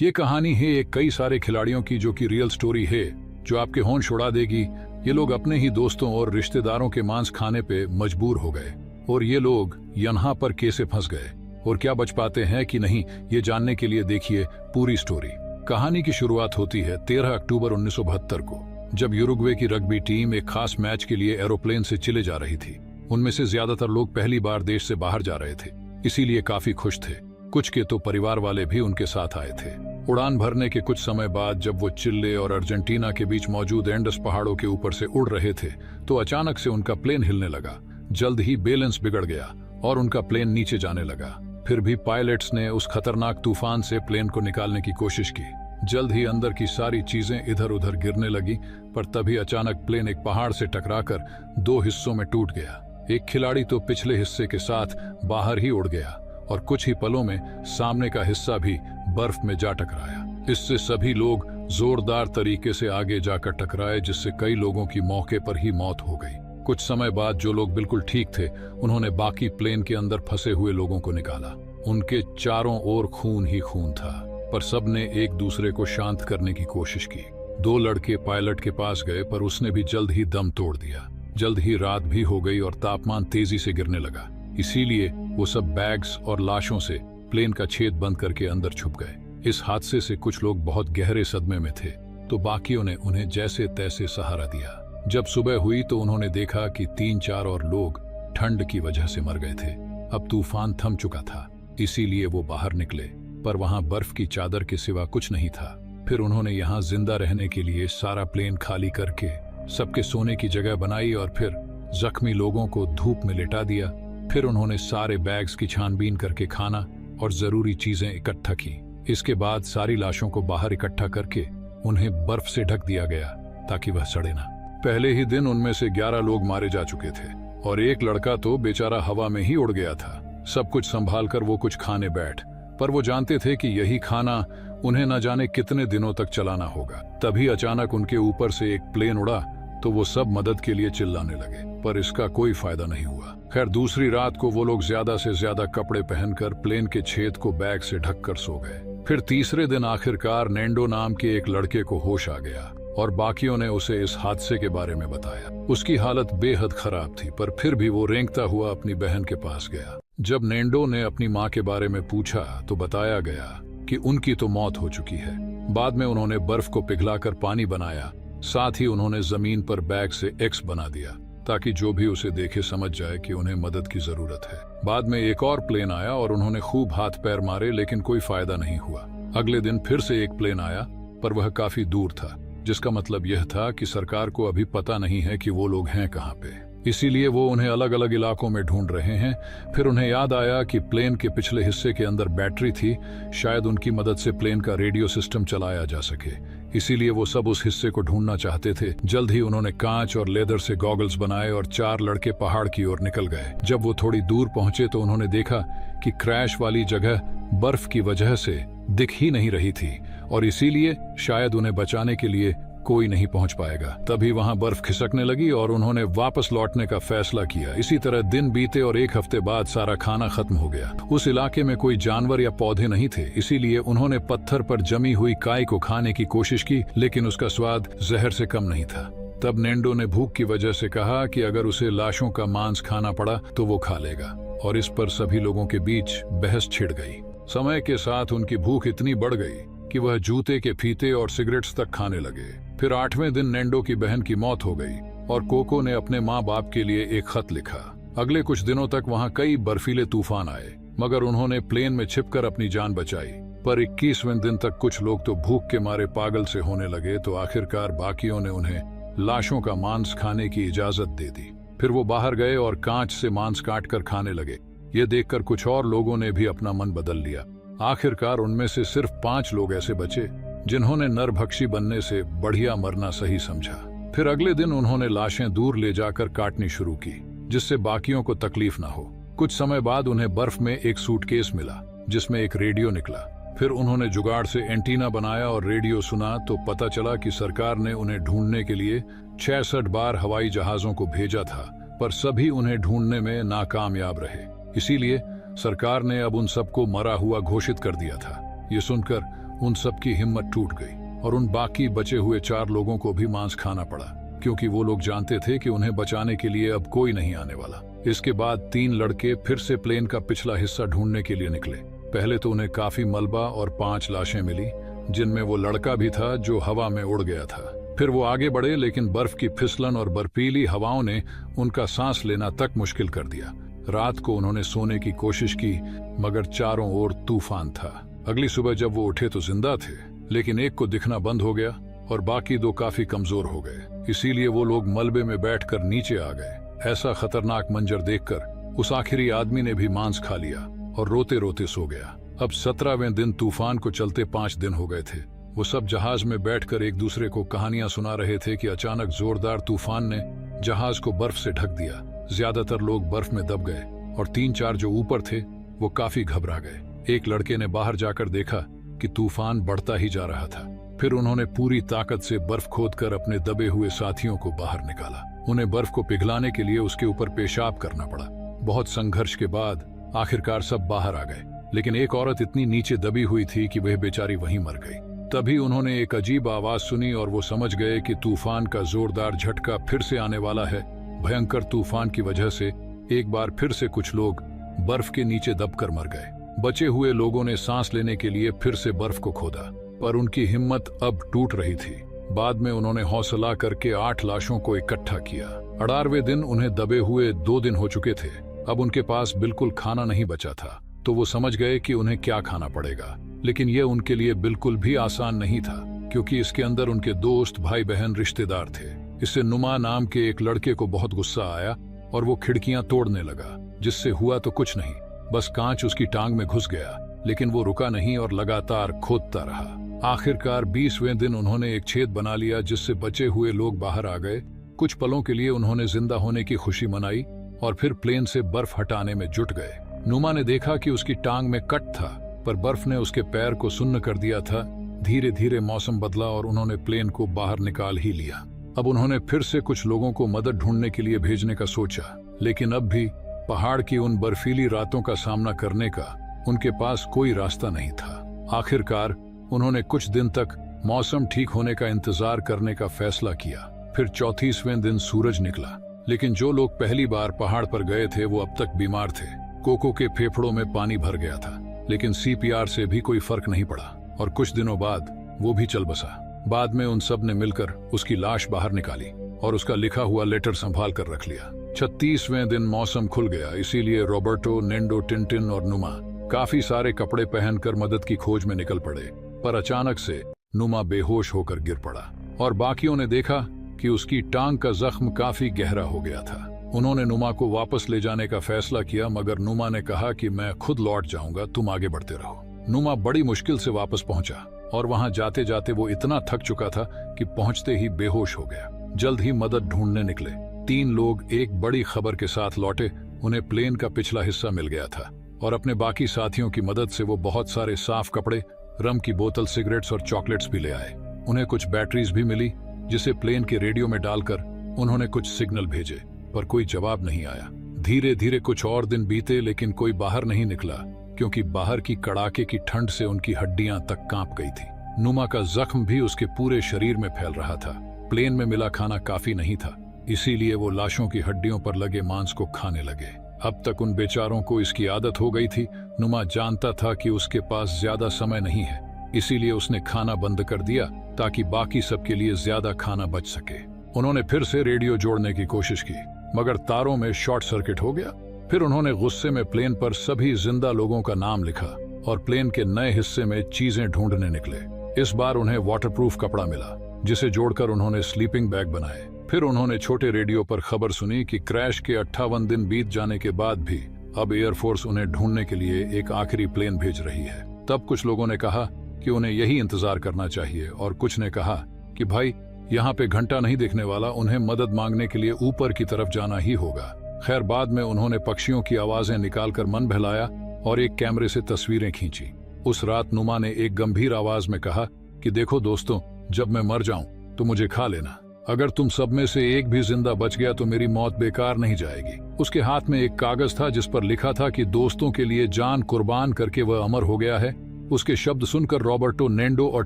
ये कहानी है एक कई सारे खिलाड़ियों की जो कि रियल स्टोरी है, जो आपके होश उड़ा देगी। ये लोग अपने ही दोस्तों और रिश्तेदारों के मांस खाने पे मजबूर हो गए और ये लोग यहाँ पर कैसे फंस गए और क्या बच पाते हैं कि नहीं, ये जानने के लिए देखिए पूरी स्टोरी। कहानी की शुरुआत होती है 13 अक्टूबर 1972 को, जब यूरुग्वे की रग्बी टीम एक खास मैच के लिए एरोप्लेन से चिले जा रही थी। उनमें से ज्यादातर लोग पहली बार देश से बाहर जा रहे थे, इसीलिए काफी खुश थे। कुछ के तो परिवार वाले भी उनके साथ आए थे। उड़ान भरने के कुछ समय बाद जब वो चिले और अर्जेंटीना के बीच मौजूद एंडस पहाड़ों के ऊपर से उड़ रहे थे तो अचानक से उनका प्लेन हिलने लगा। जल्द ही बैलेंस बिगड़ गया और उनका प्लेन नीचे जाने लगा। फिर भी पायलट्स ने उस खतरनाक तूफान से प्लेन को निकालने की कोशिश की। जल्द ही अंदर की सारी चीजें इधर उधर गिरने लगी, पर तभी अचानक प्लेन एक पहाड़ से टकराकर 2 हिस्सों में टूट गया। एक खिलाड़ी तो पिछले हिस्से के साथ बाहर ही उड़ गया और कुछ ही पलों में सामने का हिस्सा भी बर्फ में जा टकराया। इससे सभी लोग जोरदार तरीके से आगे जाकर टकराए, जिससे कई लोगों की मौके पर ही मौत हो गई। कुछ समय बाद जो लोग बिल्कुल ठीक थे, उन्होंने बाकी प्लेन के अंदर फंसे हुए लोगों को निकाला। उनके चारों ओर खून ही खून था, पर सबने एक दूसरे को शांत करने की कोशिश की। 2 लड़के पायलट के पास गए, पर उसने भी जल्द ही दम तोड़ दिया। जल्द ही रात भी हो गई और तापमान तेजी से गिरने लगा, इसीलिए वो सब बैग्स और लाशों से प्लेन का छेद बंद करके अंदर छुप गए। इस हादसे से कुछ लोग बहुत गहरे सदमे में थे, तो बाकियों ने उन्हें जैसे तैसे सहारा दिया। जब सुबह हुई तो उन्होंने देखा कि 3-4 और लोग ठंड की वजह से मर गए थे। अब तूफान थम चुका था, इसीलिए वो बाहर निकले, पर वहां बर्फ की चादर के सिवा कुछ नहीं था। फिर उन्होंने यहाँ जिंदा रहने के लिए सारा प्लेन खाली करके सबके सोने की जगह बनाई और फिर जख्मी लोगों को धूप में लिटा दिया। फिर उन्होंने सारे बैग्स की छानबीन करके खाना और जरूरी चीजें इकट्ठा की। इसके बाद सारी लाशों को बाहर इकट्ठा करके उन्हें बर्फ से ढक दिया गया ताकि वह सड़े ना। पहले ही दिन उनमें से 11 लोग मारे जा चुके थे और एक लड़का तो बेचारा हवा में ही उड़ गया था। सब कुछ संभाल कर वो कुछ खाने बैठ, पर वो जानते थे कि यही खाना उन्हें न जाने कितने दिनों तक चलाना होगा। तभी अचानक उनके ऊपर से एक प्लेन उड़ा तो वो सब मदद के लिए चिल्लाने लगे, पर इसका कोई फायदा नहीं हुआ। खैर, दूसरी रात को वो लोग ज्यादा से ज्यादा कपड़े पहनकर प्लेन के छेद को बैग से ढककर सो गए। फिर तीसरे दिन आखिरकार नेंडो नाम के एक लड़के को होश आ गया और बाकियों ने उसे इस हादसे के बारे में बताया। उसकी हालत बेहद खराब थी, पर फिर भी वो रेंगता हुआ अपनी बहन के पास गया। जब नेंडो ने अपनी माँ के बारे में पूछा तो बताया गया कि उनकी तो मौत हो चुकी है। बाद में उन्होंने बर्फ को पिघलाकर पानी बनाया, साथ ही उन्होंने जमीन पर बैग से एक्स बना दिया ताकि जो भी उसे देखे समझ जाए कि उन्हें मदद की जरूरत है। बाद में एक और प्लेन आया और उन्होंने खूब हाथ पैर मारे, लेकिन कोई फायदा नहीं हुआ। अगले दिन फिर से एक प्लेन आया, पर वह काफी दूर था, जिसका मतलब यह था कि सरकार को अभी पता नहीं है कि वो लोग हैं कहाँ पे। इसीलिए वो उन्हें अलग अलग इलाकों में ढूंढ रहे हैं। फिर उन्हें याद आया कि प्लेन के पिछले हिस्से के अंदर बैटरी थी, शायद उनकी मदद से प्लेन का रेडियो सिस्टम चलाया जा सके। इसीलिए वो सब उस हिस्से को ढूंढना चाहते थे। जल्द ही उन्होंने कांच और लेदर से गॉगल्स बनाए और 4 लड़के पहाड़ की ओर निकल गए। जब वो थोड़ी दूर पहुंचे तो उन्होंने देखा कि क्रैश वाली जगह बर्फ की वजह से दिख ही नहीं रही थी और इसीलिए शायद उन्हें बचाने के लिए कोई नहीं पहुंच पाएगा। तभी वहां बर्फ खिसकने लगी और उन्होंने वापस लौटने का फैसला किया। इसी तरह दिन बीते और 1 हफ्ते बाद सारा खाना खत्म हो गया। उस इलाके में कोई जानवर या पौधे नहीं थे, इसीलिए उन्होंने पत्थर पर जमी हुई काई को खाने की कोशिश की, लेकिन उसका स्वाद जहर से कम नहीं था। तब नेंडो ने भूख की वजह से कहा कि अगर उसे लाशों का मांस खाना पड़ा तो वो खा लेगा, और इस पर सभी लोगों के बीच बहस छिड़ गई। समय के साथ उनकी भूख इतनी बढ़ गई कि वह जूते के फीते और सिगरेट्स तक खाने लगे। फिर 8वें दिन नेंडो की बहन की मौत हो गई और कोको ने अपने माँ बाप के लिए एक खत लिखा। अगले कुछ दिनों तक वहाँ कई बर्फीले तूफान आए, मगर उन्होंने प्लेन में छिपकर अपनी जान बचाई। पर 21वें दिन तक कुछ लोग तो भूख के मारे पागल से होने लगे, तो आखिरकार बाकियों ने उन्हें लाशों का मांस खाने की इजाजत दे दी। फिर वो बाहर गए और कांच से मांस काटकर खाने लगे। ये देखकर कुछ और लोगों ने भी अपना मन बदल लिया। आखिरकार उनमें से सिर्फ 5 लोग ऐसे बचे जिन्होंने नरभक्षी बनने से बढ़िया मरना सही समझा। फिर अगले दिन उन्होंने लाशें दूर ले जाकर काटनी शुरू की, जिससे बाकियों को तकलीफ ना हो। कुछ समय बाद उन्हें बर्फ में एक सूटकेस मिला जिसमें एक रेडियो निकला। फिर उन्होंने जुगाड़ से एंटीना बनाया और रेडियो सुना तो पता चला कि सरकार ने उन्हें ढूंढने के लिए 66 बार हवाई जहाजों को भेजा था, पर सभी उन्हें ढूंढने में नाकामयाब रहे। इसीलिए सरकार ने अब उन सबको मरा हुआ घोषित कर दिया था। ये सुनकर उन सबकी हिम्मत टूट गई और उन बाकी बचे हुए 4 लोगों को भी मांस खाना पड़ा, क्योंकि वो लोग जानते थे कि उन्हें बचाने के लिए अब कोई नहीं आने वाला। इसके बाद 3 लड़के फिर से प्लेन का पिछला हिस्सा ढूंढने के लिए निकले। पहले तो उन्हें काफी मलबा और 5 लाशें मिली, जिनमें वो लड़का भी था जो हवा में उड़ गया था। फिर वो आगे बढ़े, लेकिन बर्फ की फिसलन और बर्फीली हवाओं ने उनका सांस लेना तक मुश्किल कर दिया। रात को उन्होंने सोने की कोशिश की, मगर चारों ओर तूफान था। अगली सुबह जब वो उठे तो जिंदा थे, लेकिन एक को दिखना बंद हो गया और बाकी 2 काफी कमजोर हो गए। इसीलिए वो लोग मलबे में बैठकर नीचे आ गए। ऐसा खतरनाक मंजर देखकर उस आखिरी आदमी ने भी मांस खा लिया और रोते रोते सो गया। अब 17वें दिन तूफान को चलते 5 दिन हो गए थे। वो सब जहाज में बैठकर एक दूसरे को कहानियां सुना रहे थे कि अचानक जोरदार तूफान ने जहाज को बर्फ से ढक दिया। ज्यादातर लोग बर्फ में दब गए और 3-4 जो ऊपर थे वो काफी घबरा गए। एक लड़के ने बाहर जाकर देखा कि तूफान बढ़ता ही जा रहा था। फिर उन्होंने पूरी ताकत से बर्फ खोदकर अपने दबे हुए साथियों को बाहर निकाला। उन्हें बर्फ को पिघलाने के लिए उसके ऊपर पेशाब करना पड़ा। बहुत संघर्ष के बाद आखिरकार सब बाहर आ गए, लेकिन एक औरत इतनी नीचे दबी हुई थी कि वह बेचारी वहीं मर गई। तभी उन्होंने एक अजीब आवाज सुनी और वो समझ गए कि तूफान का जोरदार झटका फिर से आने वाला है। भयंकर तूफान की वजह से एक बार फिर से कुछ लोग बर्फ के नीचे दबकर मर गए। बचे हुए लोगों ने सांस लेने के लिए फिर से बर्फ को खोदा, पर उनकी हिम्मत अब टूट रही थी। बाद में उन्होंने हौसला करके 8 लाशों को इकट्ठा किया। 18वें दिन उन्हें दबे हुए 2 दिन हो चुके थे। अब उनके पास बिल्कुल खाना नहीं बचा था, तो वो समझ गए कि उन्हें क्या खाना पड़ेगा। लेकिन यह उनके लिए बिल्कुल भी आसान नहीं था, क्योंकि इसके अंदर उनके दोस्त, भाई बहन, रिश्तेदार थे। इससे नुमा नाम के एक लड़के को बहुत गुस्सा आया और वो खिड़कियां तोड़ने लगा, जिससे हुआ तो कुछ नहीं, बस कांच उसकी टांग में घुस गया। लेकिन वो रुका नहीं और लगातार खोदता रहा। आखिरकार 20वें दिन उन्होंने एक छेद बना लिया, जिससे बचे हुए लोग बाहर आ गए। कुछ पलों के लिए उन्होंने जिंदा होने की खुशी मनाई और फिर प्लेन से बर्फ हटाने में जुट गए। नुमा ने देखा कि उसकी टांग में कट था, पर बर्फ ने उसके पैर को सुन्न कर दिया था। धीरे धीरे मौसम बदला और उन्होंने प्लेन को बाहर निकाल ही लिया। अब उन्होंने फिर से कुछ लोगों को मदद ढूंढने के लिए भेजने का सोचा, लेकिन अब भी पहाड़ की उन बर्फीली रातों का सामना करने का उनके पास कोई रास्ता नहीं था। आखिरकार उन्होंने कुछ दिन तक मौसम ठीक होने का इंतजार करने का फैसला किया। फिर 34वें दिन सूरज निकला, लेकिन जो लोग पहली बार पहाड़ पर गए थे वो अब तक बीमार थे। कोको के फेफड़ों में पानी भर गया था, लेकिन CPR से भी कोई फर्क नहीं पड़ा और कुछ दिनों बाद वो भी चल बसा। बाद में उन सब ने मिलकर उसकी लाश बाहर निकाली और उसका लिखा हुआ लेटर संभाल कर रख लिया। 36वें दिन मौसम खुल गया, इसीलिए रॉबर्टो, नेंडो, टिंटिन और नुमा काफी सारे कपड़े पहनकर मदद की खोज में निकल पड़े। पर अचानक से नुमा बेहोश होकर गिर पड़ा और बाकियों ने देखा कि उसकी टांग का जख्म काफी गहरा हो गया था। उन्होंने नुमा को वापस ले जाने का फैसला किया, मगर नुमा ने कहा कि मैं खुद लौट जाऊंगा, तुम आगे बढ़ते रहो। नुमा बड़ी मुश्किल से वापस पहुंचा और वहां जाते जाते वो इतना थक चुका था कि पहुंचते ही बेहोश हो गया। जल्द ही मदद ढूंढने निकले। 3 लोग एक बड़ी खबर के साथ लौटे। उन्हें प्लेन का पिछला हिस्सा मिल गया था और अपने बाकी साथियों की मदद से वो बहुत सारे साफ कपड़े, रम की बोतल, सिगरेट्स और चॉकलेट्स भी ले आए। उन्हें कुछ बैटरीज भी मिली, जिसे प्लेन के रेडियो में डालकर उन्होंने कुछ सिग्नल भेजे, पर कोई जवाब नहीं आया। धीरे धीरे कुछ और दिन बीते, लेकिन कोई बाहर नहीं निकला, क्योंकि बाहर की कड़ाके की ठंड से उनकी हड्डियां तक कांप गई थी। नुमा का जख्म भी उसके पूरे शरीर में फैल रहा था। प्लेन में मिला खाना काफी नहीं था, इसीलिए वो लाशों की हड्डियों पर लगे मांस को खाने लगे। अब तक उन बेचारों को इसकी आदत हो गई थी। नुमा जानता था कि उसके पास ज्यादा समय नहीं है, इसीलिए उसने खाना बंद कर दिया ताकि बाकी सबके लिए ज्यादा खाना बच सके। उन्होंने फिर से रेडियो जोड़ने की कोशिश की, मगर तारों में शॉर्ट सर्किट हो गया। फिर उन्होंने गुस्से में प्लेन पर सभी जिंदा लोगों का नाम लिखा और प्लेन के नए हिस्से में चीजें ढूंढने निकले। इस बार उन्हें वाटरप्रूफ कपड़ा मिला, जिसे जोड़कर उन्होंने स्लीपिंग बैग बनाए। फिर उन्होंने छोटे रेडियो पर खबर सुनी कि क्रैश के 58 दिन बीत जाने के बाद भी अब एयरफोर्स उन्हें ढूंढने के लिए एक आखिरी प्लेन भेज रही है। तब कुछ लोगों ने कहा कि उन्हें यही इंतजार करना चाहिए और कुछ ने कहा कि भाई यहाँ पे घंटा नहीं दिखने वाला, उन्हें मदद मांगने के लिए ऊपर की तरफ जाना ही होगा। खैर, बाद में उन्होंने पक्षियों की आवाजें निकालकर मन बहलाया और एक कैमरे से तस्वीरें खींची। उस रात नुमा ने एक गंभीर आवाज में कहा कि देखो दोस्तों, जब मैं मर जाऊं तो मुझे खा लेना। अगर तुम सब में से एक भी जिंदा बच गया तो मेरी मौत बेकार नहीं जाएगी। उसके हाथ में एक कागज था जिस पर लिखा था कि दोस्तों के लिए जान कुर्बान करके वह अमर हो गया है। उसके शब्द सुनकर रॉबर्टो, नेंडो और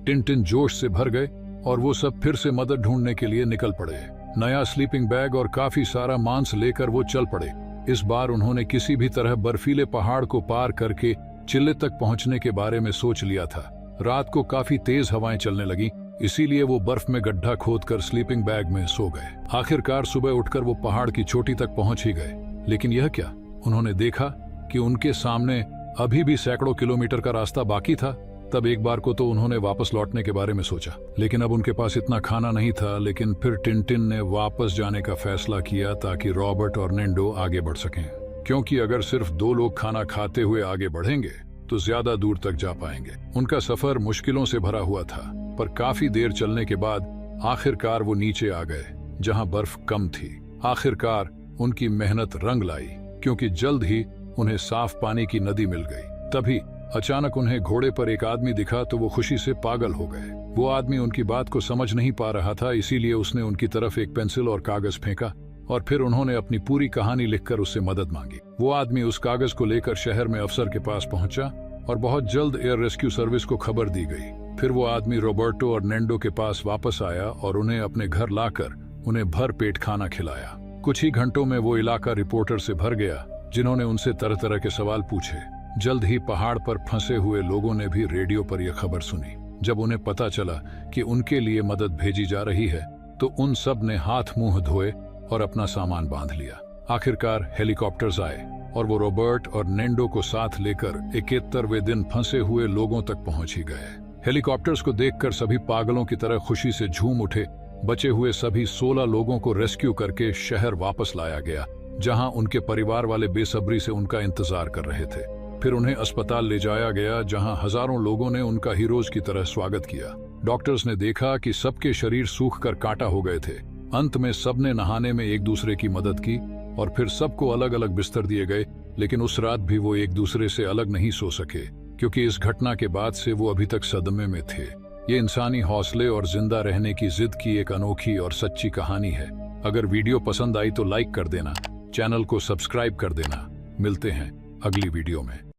टिनटिन जोश से भर गए और वो सब फिर से मदद ढूंढने के लिए निकल पड़े। नया स्लीपिंग बैग और काफी सारा मांस लेकर वो चल पड़े। इस बार उन्होंने किसी भी तरह बर्फीले पहाड़ को पार करके चिल्ले तक पहुंचने के बारे में सोच लिया था। रात को काफी तेज हवाएं चलने लगी, इसीलिए वो बर्फ में गड्ढा खोदकर स्लीपिंग बैग में सो गए। आखिरकार सुबह उठकर वो पहाड़ की चोटी तक पहुंच ही गए। लेकिन यह क्या, उन्होंने देखा कि उनके सामने अभी भी सैकड़ों किलोमीटर का रास्ता बाकी था। तब एक बार को तो उन्होंने वापस लौटने के बारे में सोचा, लेकिन अब उनके पास इतना खाना नहीं था। लेकिन फिर टिनटिन ने वापस जाने का फैसला किया ताकि रॉबर्ट और नेंडो आगे बढ़ सकें, क्योंकि अगर सिर्फ 2 लोग खाना खाते हुए आगे बढ़ेंगे तो ज्यादा दूर तक जा पाएंगे। उनका सफर मुश्किलों से भरा हुआ था, पर काफी देर चलने के बाद आखिरकार वो नीचे आ गए जहां बर्फ कम थी। आखिरकार उनकी मेहनत रंग लाई, क्योंकि जल्द ही उन्हें साफ पानी की नदी मिल गई। तभी अचानक उन्हें घोड़े पर एक आदमी दिखा तो वो खुशी से पागल हो गए। वो आदमी उनकी बात को समझ नहीं पा रहा था, इसीलिए उसने उनकी तरफ एक पेंसिल और कागज फेंका और फिर उन्होंने अपनी पूरी कहानी लिखकर उससे मदद मांगी। वो आदमी उस कागज को लेकर शहर में अफसर के पास पहुंचा और बहुत जल्द एयर रेस्क्यू सर्विस को खबर दी गई। फिर वो आदमी रॉबर्टो और नेंडो के पास वापस आया और उन्हें अपने घर लाकर उन्हें भर पेट खाना खिलाया। कुछ ही घंटों में वो इलाका रिपोर्टर से भर गया, जिन्होंने उनसे तरह तरह के सवाल पूछे। जल्द ही पहाड़ पर फंसे हुए लोगों ने भी रेडियो पर यह खबर सुनी। जब उन्हें पता चला कि उनके लिए मदद भेजी जा रही है तो उन सब ने हाथ मुंह धोए और अपना सामान बांध लिया। आखिरकार हेलीकॉप्टर्स आए और वो रॉबर्ट और नेंडो को साथ लेकर 71वें दिन फंसे हुए लोगों तक पहुंच ही गए। हेलीकॉप्टर्स को देखकर सभी पागलों की तरह खुशी से झूम उठे। बचे हुए सभी 16 लोगों को रेस्क्यू करके शहर वापस लाया गया, जहां उनके परिवार वाले बेसब्री से उनका इंतजार कर रहे थे। फिर उन्हें अस्पताल ले जाया गया, जहां हजारों लोगों ने उनका हीरोज की तरह स्वागत किया। डॉक्टर्स ने देखा कि सबके शरीर सूख कर कांटा हो गए थे। अंत में सबने नहाने में एक दूसरे की मदद की और फिर सबको अलग अलग बिस्तर दिए गए। लेकिन उस रात भी वो एक दूसरे से अलग नहीं सो सके, क्योंकि इस घटना के बाद से वो अभी तक सदमे में थे। ये इंसानी हौसले और जिंदा रहने की जिद की एक अनोखी और सच्ची कहानी है। अगर वीडियो पसंद आई तो लाइक कर देना, चैनल को सब्सक्राइब कर देना। मिलते हैं अगली वीडियो में।